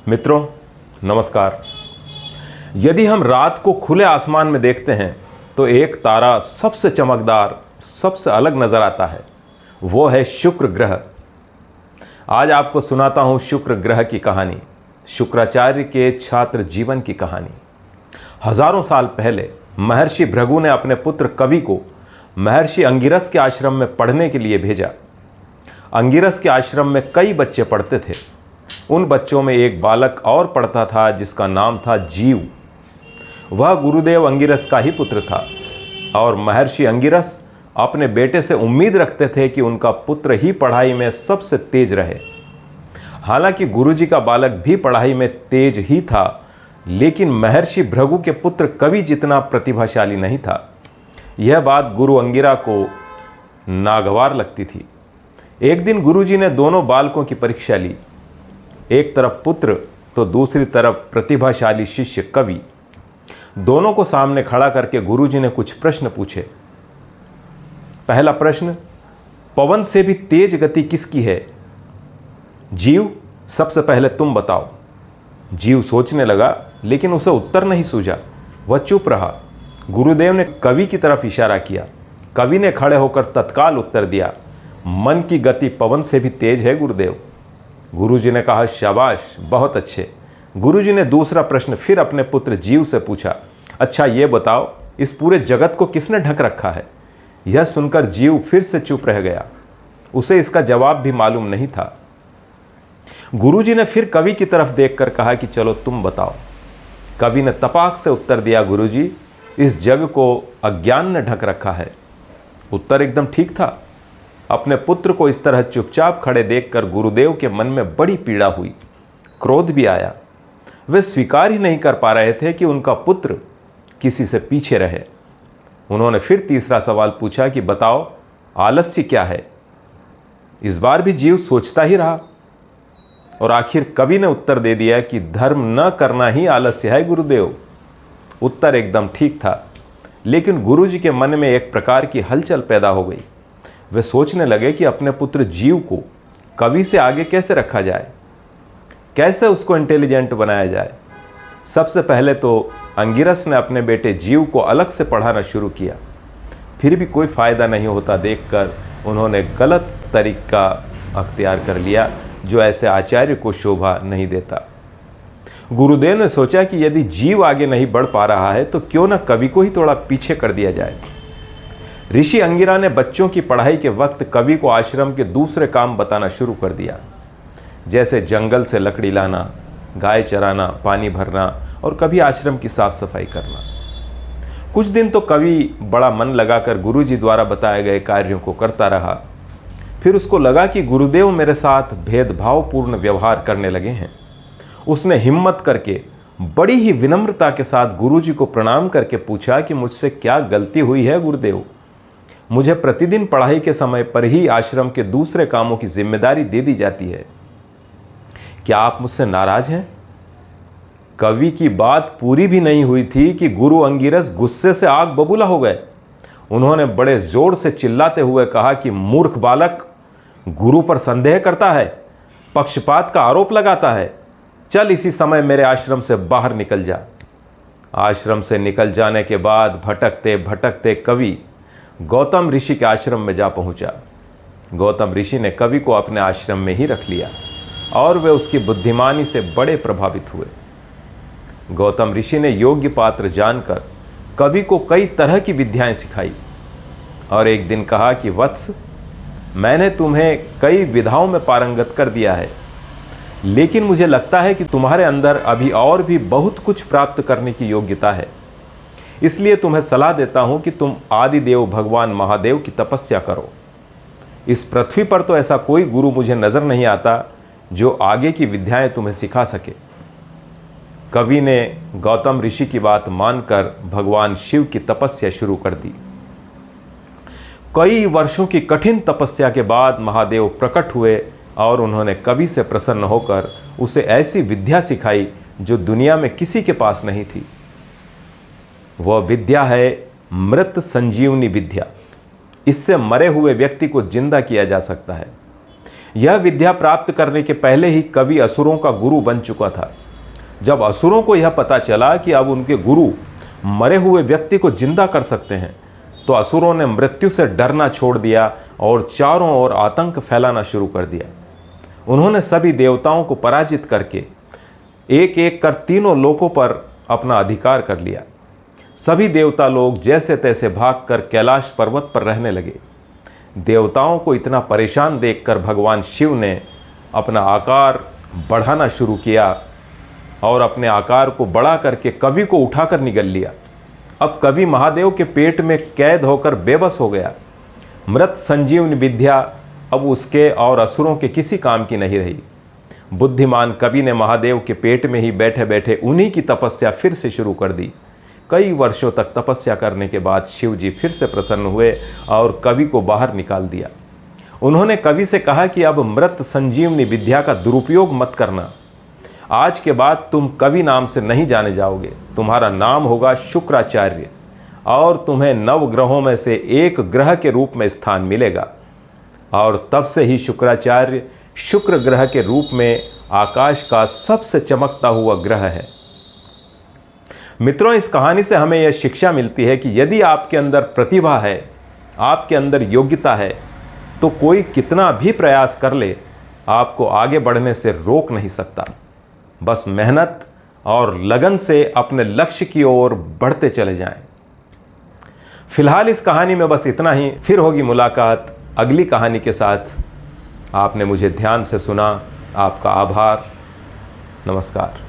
मित्रों नमस्कार। यदि हम रात को खुले आसमान में देखते हैं तो एक तारा सबसे चमकदार, सबसे अलग नजर आता है। वो है शुक्र ग्रह। आज आपको सुनाता हूं शुक्र ग्रह की कहानी, शुक्राचार्य के छात्र जीवन की कहानी। हजारों साल पहले महर्षि भृगु ने अपने पुत्र कवि को महर्षि अंगिरस के आश्रम में पढ़ने के लिए भेजा। अंगिरस के आश्रम में कई बच्चे पढ़ते थे। उन बच्चों में एक बालक और पढ़ता था जिसका नाम था जीव। वह गुरुदेव अंगिरस का ही पुत्र था और महर्षि अंगिरस अपने बेटे से उम्मीद रखते थे कि उनका पुत्र ही पढ़ाई में सबसे तेज रहे। हालांकि गुरुजी का बालक भी पढ़ाई में तेज ही था, लेकिन महर्षि भृगु के पुत्र कवि जितना प्रतिभाशाली नहीं था। यह बात गुरु अंगिरा को नागवार लगती थी। एक दिन गुरुजी ने दोनों बालकों की परीक्षा ली। एक तरफ पुत्र तो दूसरी तरफ प्रतिभाशाली शिष्य कवि। दोनों को सामने खड़ा करके गुरुजी ने कुछ प्रश्न पूछे। पहला प्रश्न, पवन से भी तेज गति किसकी है? जीव, सबसे पहले तुम बताओ। जीव सोचने लगा, लेकिन उसे उत्तर नहीं सूझा। वह चुप रहा। गुरुदेव ने कवि की तरफ इशारा किया। कवि ने खड़े होकर तत्काल उत्तर दिया, मन की गति पवन से भी तेज है गुरुदेव। गुरुजी ने कहा, शाबाश, बहुत अच्छे। गुरुजी ने दूसरा प्रश्न फिर अपने पुत्र जीव से पूछा, अच्छा ये बताओ, इस पूरे जगत को किसने ढक रखा है? यह सुनकर जीव फिर से चुप रह गया। उसे इसका जवाब भी मालूम नहीं था। गुरुजी ने फिर कवि की तरफ देखकर कहा कि चलो तुम बताओ। कवि ने तपाक से उत्तर दिया, गुरुजी, इस जग को अज्ञान ने ढक रखा है। उत्तर एकदम ठीक था। अपने पुत्र को इस तरह चुपचाप खड़े देखकर गुरुदेव के मन में बड़ी पीड़ा हुई, क्रोध भी आया। वे स्वीकार ही नहीं कर पा रहे थे कि उनका पुत्र किसी से पीछे रहे। उन्होंने फिर तीसरा सवाल पूछा कि बताओ, आलस्य क्या है? इस बार भी जीव सोचता ही रहा और आखिर कवि ने उत्तर दे दिया कि धर्म न करना ही आलस्य है गुरुदेव। उत्तर एकदम ठीक था, लेकिन गुरुजी के मन में एक प्रकार की हलचल पैदा हो गई। वे सोचने लगे कि अपने पुत्र जीव को कवि से आगे कैसे रखा जाए, कैसे उसको इंटेलिजेंट बनाया जाए। सबसे पहले तो अंगिरस ने अपने बेटे जीव को अलग से पढ़ाना शुरू किया। फिर भी कोई फ़ायदा नहीं होता देखकर उन्होंने गलत तरीका अख्तियार कर लिया, जो ऐसे आचार्य को शोभा नहीं देता। गुरुदेव ने सोचा कि यदि जीव आगे नहीं बढ़ पा रहा है तो क्यों न कवि को ही थोड़ा पीछे कर दिया जाए। ऋषि अंगिरा ने बच्चों की पढ़ाई के वक्त कवि को आश्रम के दूसरे काम बताना शुरू कर दिया, जैसे जंगल से लकड़ी लाना, गाय चराना, पानी भरना और कभी आश्रम की साफ सफाई करना। कुछ दिन तो कवि बड़ा मन लगाकर गुरुजी द्वारा बताए गए कार्यों को करता रहा। फिर उसको लगा कि गुरुदेव मेरे साथ भेदभावपूर्ण व्यवहार करने लगे हैं। उसने हिम्मत करके बड़ी ही विनम्रता के साथ गुरुजी को प्रणाम करके पूछा कि मुझसे क्या गलती हुई है गुरुदेव? मुझे प्रतिदिन पढ़ाई के समय पर ही आश्रम के दूसरे कामों की जिम्मेदारी दे दी जाती है। क्या आप मुझसे नाराज हैं? कवि की बात पूरी भी नहीं हुई थी कि गुरु अंगिरस गुस्से से आग बबूला हो गए। उन्होंने बड़े जोर से चिल्लाते हुए कहा कि मूर्ख बालक, गुरु पर संदेह करता है, पक्षपात का आरोप लगाता है। चल इसी समय मेरे आश्रम से बाहर निकल जा। आश्रम से निकल जाने के बाद भटकते भटकते कवि गौतम ऋषि के आश्रम में जा पहुंचा। गौतम ऋषि ने कवि को अपने आश्रम में ही रख लिया और वे उसकी बुद्धिमानी से बड़े प्रभावित हुए। गौतम ऋषि ने योग्य पात्र जानकर कवि को कई तरह की विद्याएं सिखाई और एक दिन कहा कि वत्स, मैंने तुम्हें कई विधाओं में पारंगत कर दिया है, लेकिन मुझे लगता है कि तुम्हारे अंदर अभी और भी बहुत कुछ प्राप्त करने की योग्यता है। इसलिए तुम्हें सलाह देता हूं कि तुम आदिदेव भगवान महादेव की तपस्या करो। इस पृथ्वी पर तो ऐसा कोई गुरु मुझे नजर नहीं आता जो आगे की विद्याएं तुम्हें सिखा सके। कवि ने गौतम ऋषि की बात मानकर भगवान शिव की तपस्या शुरू कर दी। कई वर्षों की कठिन तपस्या के बाद महादेव प्रकट हुए और उन्होंने कवि से प्रसन्न होकर उसे ऐसी विद्या सिखाई जो दुनिया में किसी के पास नहीं थी। वह विद्या है मृत संजीवनी विद्या। इससे मरे हुए व्यक्ति को जिंदा किया जा सकता है। यह विद्या प्राप्त करने के पहले ही कवि असुरों का गुरु बन चुका था। जब असुरों को यह पता चला कि अब उनके गुरु मरे हुए व्यक्ति को जिंदा कर सकते हैं, तो असुरों ने मृत्यु से डरना छोड़ दिया और चारों ओर आतंक फैलाना शुरू कर दिया। उन्होंने सभी देवताओं को पराजित करके एक एक कर तीनों लोकों पर अपना अधिकार कर लिया। सभी देवता लोग जैसे तैसे भागकर कैलाश पर्वत पर रहने लगे। देवताओं को इतना परेशान देखकर भगवान शिव ने अपना आकार बढ़ाना शुरू किया और अपने आकार को बड़ा करके कवि को उठाकर निगल लिया। अब कवि महादेव के पेट में कैद होकर बेबस हो गया। मृत संजीवनी विद्या अब उसके और असुरों के किसी काम की नहीं रही। बुद्धिमान कवि ने महादेव के पेट में ही बैठे बैठे उन्हीं की तपस्या फिर से शुरू कर दी। कई वर्षों तक तपस्या करने के बाद शिव जी फिर से प्रसन्न हुए और कवि को बाहर निकाल दिया। उन्होंने कवि से कहा कि अब मृत संजीवनी विद्या का दुरुपयोग मत करना। आज के बाद तुम कवि नाम से नहीं जाने जाओगे। तुम्हारा नाम होगा शुक्राचार्य और तुम्हें नवग्रहों में से एक ग्रह के रूप में स्थान मिलेगा। और तब से ही शुक्राचार्य शुक्र ग्रह के रूप में आकाश का सबसे चमकता हुआ ग्रह है। मित्रों, इस कहानी से हमें यह शिक्षा मिलती है कि यदि आपके अंदर प्रतिभा है, आपके अंदर योग्यता है, तो कोई कितना भी प्रयास कर ले, आपको आगे बढ़ने से रोक नहीं सकता। बस मेहनत और लगन से अपने लक्ष्य की ओर बढ़ते चले जाएं। फिलहाल इस कहानी में बस इतना ही। फिर होगी मुलाकात अगली कहानी के साथ। आपने मुझे ध्यान से सुना, आपका आभार। नमस्कार।